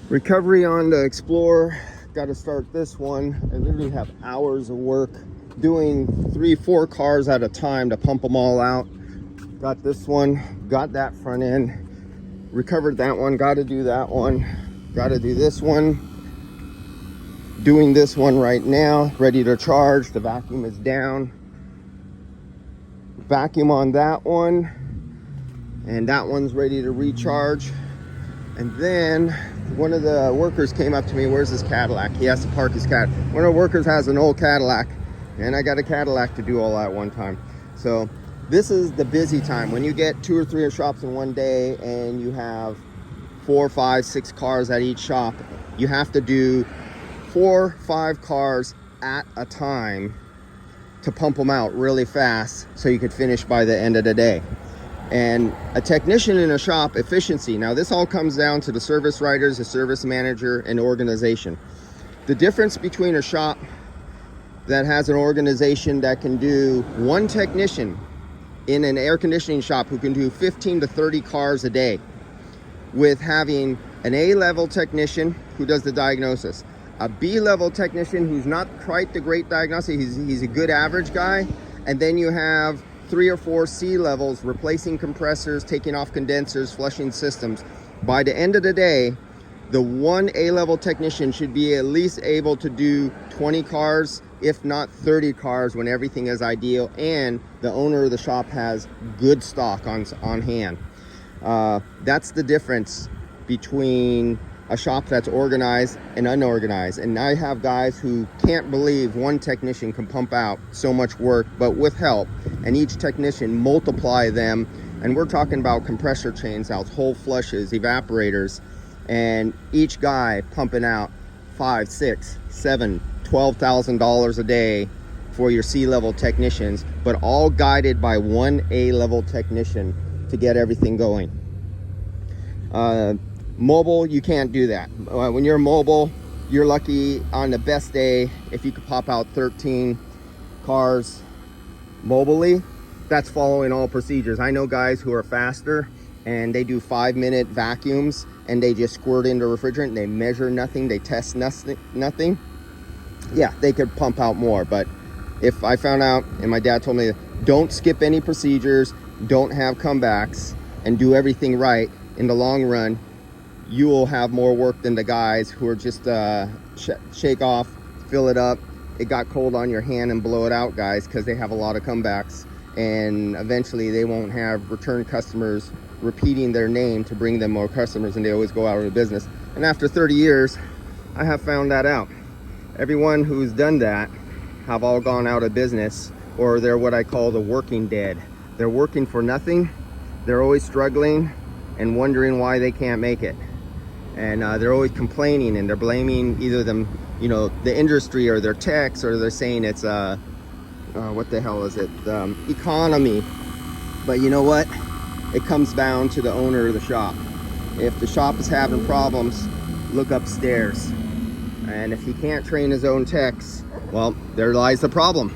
Recovery on the Explorer. Got to start this one. I literally have hours of work doing 3-4 cars at a time to pump them all out. Got this one, got that front end, recovered that one, got to do that one, got to do this one, doing this one right now, ready to charge. The vacuum is down. Vacuum on that one, and that one's ready to recharge. And then one of the workers came up to me, where's his Cadillac? He has to park his Cadillac. One of the workers has an old Cadillac, and I got a Cadillac to do all that one time. So this is the busy time. When you get 2 or 3 shops in one day and you have 4, 5, 6 cars at each shop, you have to do 4, 5 cars at a time to pump them out really fast so you could finish by the end of the day. And a technician in a shop, efficiency. Now this all comes down to the service writers, the service manager, and organization. The difference between a shop that has an organization that can do one technician in an air conditioning shop who can do 15 to 30 cars a day, with having an A-level technician who does the diagnosis, a B-level technician who's not quite the great diagnostic, he's a good average guy, and then you have 3 or 4 C levels replacing compressors, taking off condensers, flushing systems. By the end of the day, the one A-level technician should be at least able to do 20 cars, if not 30 cars, when everything is ideal and the owner of the shop has good stock on hand. That's the difference between a shop that's organized and unorganized. And I have guys who can't believe one technician can pump out so much work, but with help, and each technician multiply them. And we're talking about compressor chains out, whole flushes, evaporators, and each guy pumping out $5, $6, $7, $12,000 a day for your C-level technicians, but all guided by one A-level technician to get everything going. Mobile, you can't do that. When you're mobile, you're lucky on the best day if you could pop out 13 cars mobilely. That's following all procedures. I know guys who are faster and they do 5-minute vacuums and they just squirt into refrigerant. They measure nothing, they test nothing. Yeah, they could pump out more. But if I found out, and my dad told me, don't skip any procedures, don't have comebacks, and do everything right, in the long run, you will have more work than the guys who are just shake off, fill it up, it got cold on your hand and blow it out guys, because they have a lot of comebacks, and eventually they won't have return customers repeating their name to bring them more customers, and they always go out of business. And after 30 years, I have found that out. Everyone who's done that have all gone out of business, or they're what I call the working dead. They're working for nothing, they're always struggling and wondering why they can't make it. And they're always complaining, and they're blaming either them, the industry, or their techs, or they're saying it's what the hell is it, economy. But you know what? It comes down to the owner of the shop. If the shop is having problems, look upstairs. And if he can't train his own techs, well, there lies the problem.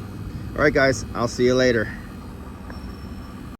All right, guys, I'll see you later.